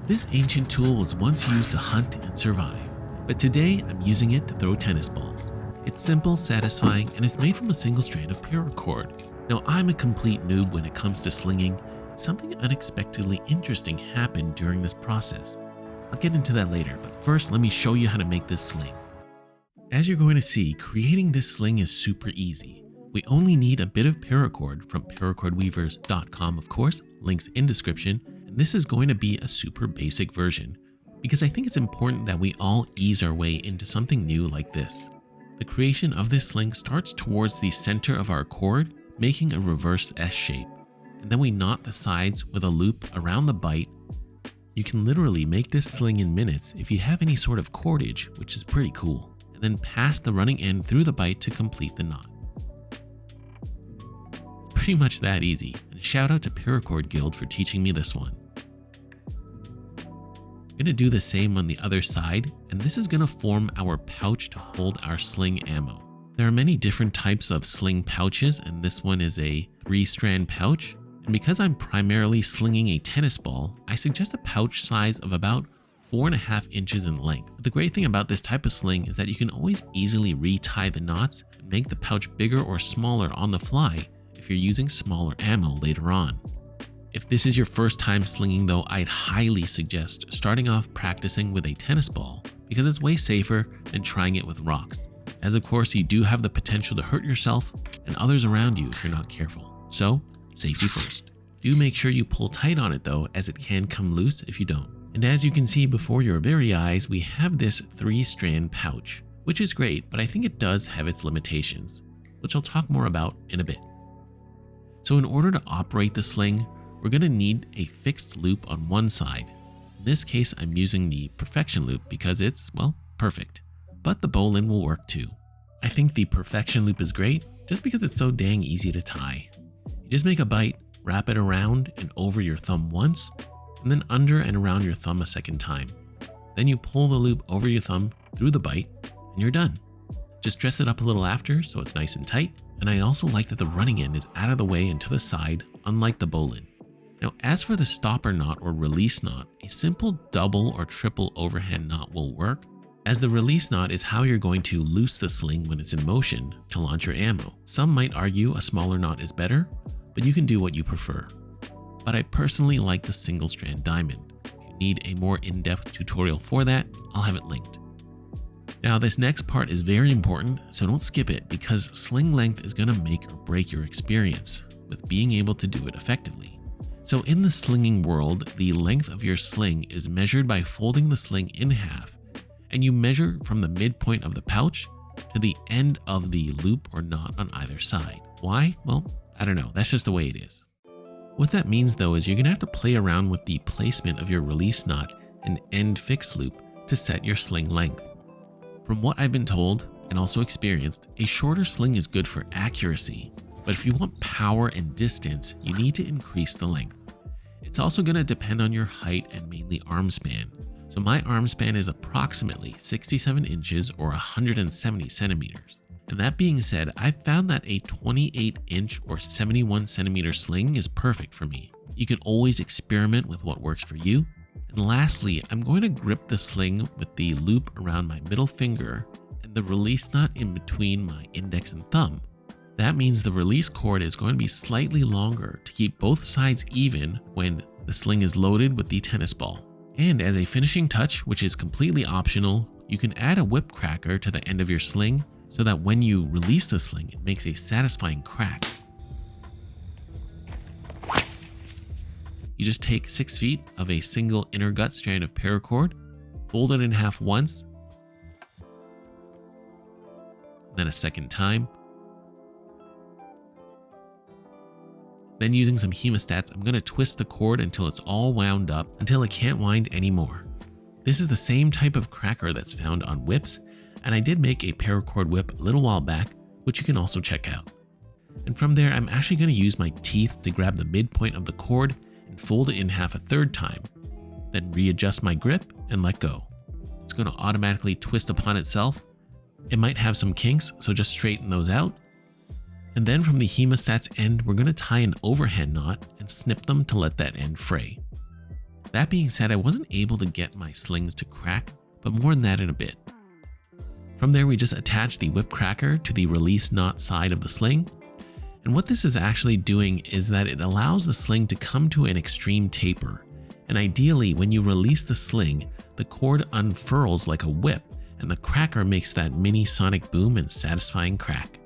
This ancient tool was once used to hunt and survive, but today I'm using it to throw tennis balls. It's simple, satisfying, and it's made from a single strand of paracord. Now, I'm a complete noob when it comes to slinging, and something unexpectedly interesting happened during this process. I'll get into that later, but first let me show you how to make this sling. As you're going to see, creating this sling is super easy. We only need a bit of paracord from paracordweavers.com, of course, links in description, and this is going to be a super basic version, because I think it's important that we all ease our way into something new like this. The creation of this sling starts towards the center of our cord, making a reverse S shape, and then we knot the sides with a loop around the bite. You can literally make this sling in minutes if you have any sort of cordage, which is pretty cool, and then pass the running end through the bite to complete the knot. It's pretty much that easy, and shout out to Paracord Guild for teaching me this one. I'm going to do the same on the other side, and this is going to form our pouch to hold our sling ammo. There are many different types of sling pouches, and this one is a 3-strand pouch. And because I'm primarily slinging a tennis ball, I suggest a pouch size of about 4.5 inches in length. But the great thing about this type of sling is that you can always easily retie the knots and make the pouch bigger or smaller on the fly if you're using smaller ammo later on. If this is your first time slinging though, I'd highly suggest starting off practicing with a tennis ball because it's way safer than trying it with rocks. As of course, you do have the potential to hurt yourself and others around you if you're not careful. So, safety first. Do make sure you pull tight on it though, as it can come loose if you don't. And as you can see before your very eyes, we have this 3-strand pouch, which is great, but I think it does have its limitations, which I'll talk more about in a bit. So in order to operate the sling, we're going to need a fixed loop on one side. In this case, I'm using the Perfection loop because it's, well, perfect. But the bowline will work too. I think the Perfection loop is great just because it's so dang easy to tie. You just make a bite, wrap it around and over your thumb once, and then under and around your thumb a second time. Then you pull the loop over your thumb through the bite, and you're done. Just dress it up a little after so it's nice and tight, and I also like that the running end is out of the way and to the side, unlike the bowline. Now, as for the stopper knot or release knot, a simple double or triple overhand knot will work, as the release knot is how you're going to loose the sling when it's in motion to launch your ammo. Some might argue a smaller knot is better, but you can do what you prefer. But I personally like the single strand diamond. If you need a more in-depth tutorial for that, I'll have it linked. Now, this next part is very important, so don't skip it because sling length is going to make or break your experience with being able to do it effectively. So in the slinging world, the length of your sling is measured by folding the sling in half, and you measure from the midpoint of the pouch to the end of the loop or knot on either side. Why? Well, I don't know, that's just the way it is. What that means though is you're going to have to play around with the placement of your release knot and end fix loop to set your sling length. From what I've been told and also experienced, a shorter sling is good for accuracy, but if you want power and distance, you need to increase the length. It's also going to depend on your height and mainly arm span. So my arm span is approximately 67 inches or 170 centimeters. And that being said, I've found that a 28-inch or 71 centimeter sling is perfect for me. You can always experiment with what works for you. And lastly, I'm going to grip the sling with the loop around my middle finger and the release knot in between my index and thumb. That means the release cord is going to be slightly longer to keep both sides even when the sling is loaded with the tennis ball. And as a finishing touch, which is completely optional, you can add a whip cracker to the end of your sling so that when you release the sling, it makes a satisfying crack. You just take 6 feet of a single inner gut strand of paracord, fold it in half once, then a second time. Then using some hemostats, I'm going to twist the cord until it's all wound up until it can't wind anymore. This is the same type of cracker that's found on whips, and I did make a paracord whip a little while back, which you can also check out. And from there, I'm actually going to use my teeth to grab the midpoint of the cord and fold it in half a third time, then readjust my grip and let go. It's going to automatically twist upon itself. It might have some kinks, so just straighten those out. And then from the hemostats end, we're going to tie an overhand knot and snip them to let that end fray. That being said, I wasn't able to get my slings to crack, but more on that in a bit. From there, we just attach the whip cracker to the release knot side of the sling. And what this is actually doing is that it allows the sling to come to an extreme taper. And ideally, when you release the sling, the cord unfurls like a whip, and the cracker makes that mini sonic boom and satisfying crack.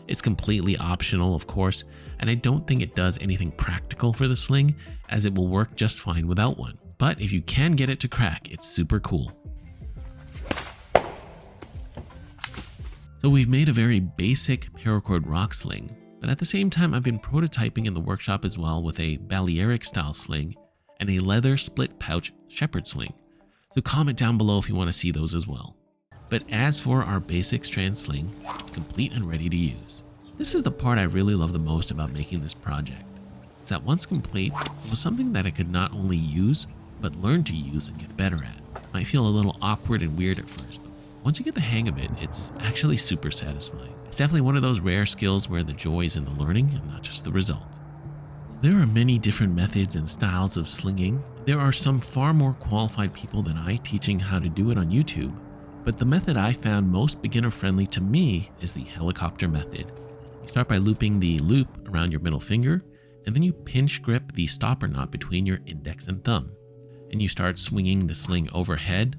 It's completely optional, of course, and I don't think it does anything practical for the sling, as it will work just fine without one. But if you can get it to crack, it's super cool. So we've made a very basic paracord rock sling, but at the same time I've been prototyping in the workshop as well with a Balearic style sling and a leather split pouch shepherd sling. So comment down below if you want to see those as well. But as for our basic strand sling, it's complete and ready to use. This is the part I really love the most about making this project. It's that once complete, it was something that I could not only use, but learn to use and get better at. It might feel a little awkward and weird at first, but once you get the hang of it, it's actually super satisfying. It's definitely one of those rare skills where the joy is in the learning and not just the result. There are many different methods and styles of slinging. There are some far more qualified people than I teaching how to do it on YouTube, but the method I found most beginner friendly to me is the helicopter method. You start by looping the loop around your middle finger, and then you pinch grip the stopper knot between your index and thumb. And you start swinging the sling overhead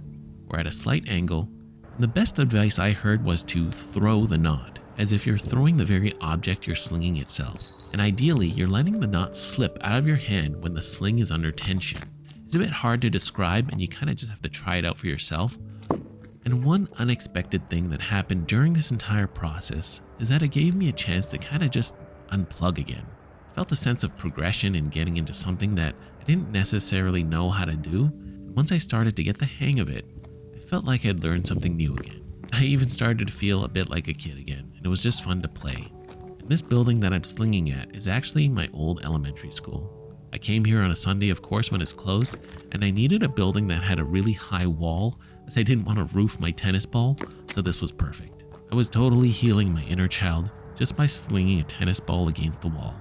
or at a slight angle. And the best advice I heard was to throw the knot, as if you're throwing the very object you're slinging itself. And ideally, you're letting the knot slip out of your hand when the sling is under tension. It's a bit hard to describe, and you kind of just have to try it out for yourself. And one unexpected thing that happened during this entire process is that it gave me a chance to kind of just unplug again. I felt a sense of progression in getting into something that I didn't necessarily know how to do. And once I started to get the hang of it, I felt like I'd learned something new again. I even started to feel a bit like a kid again, and it was just fun to play. And this building that I'm slinging at is actually my old elementary school. I came here on a Sunday, of course, when it's closed, and I needed a building that had a really high wall, as I didn't want to roof my tennis ball, so this was perfect. I was totally healing my inner child just by slinging a tennis ball against the wall.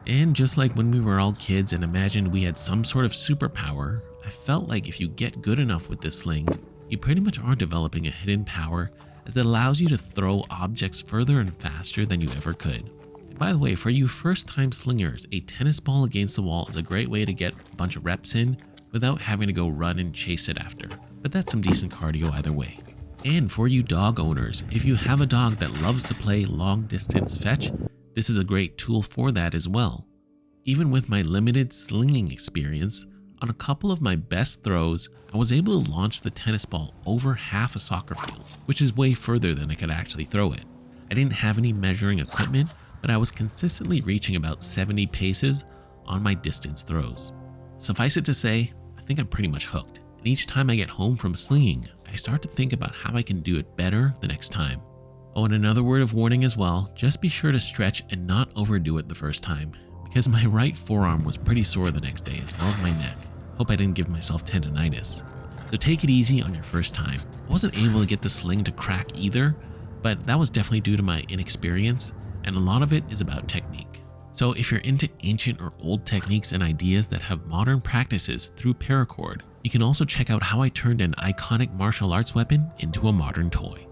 And just like when we were all kids and imagined we had some sort of superpower, I felt like if you get good enough with this sling, you pretty much are developing a hidden power as it allows you to throw objects further and faster than you ever could. And by the way, for you first-time slingers, a tennis ball against the wall is a great way to get a bunch of reps in without having to go run and chase it after, but that's some decent cardio either way. And for you dog owners, if you have a dog that loves to play long-distance fetch, this is a great tool for that as well. Even with my limited slinging experience, on a couple of my best throws, I was able to launch the tennis ball over half a soccer field, which is way further than I could actually throw it. I didn't have any measuring equipment, but I was consistently reaching about 70 paces on my distance throws. Suffice it to say, I think I'm pretty much hooked. And each time I get home from slinging, I start to think about how I can do it better the next time. Oh, and another word of warning as well, just be sure to stretch and not overdo it the first time, because my right forearm was pretty sore the next day as well as my neck. Hope I didn't give myself tendonitis. So take it easy on your first time. I wasn't able to get the sling to crack either, but that was definitely due to my inexperience, and a lot of it is about technique. So if you're into ancient or old techniques and ideas that have modern practices through Paracord, you can also check out how I turned an iconic martial arts weapon into a modern toy.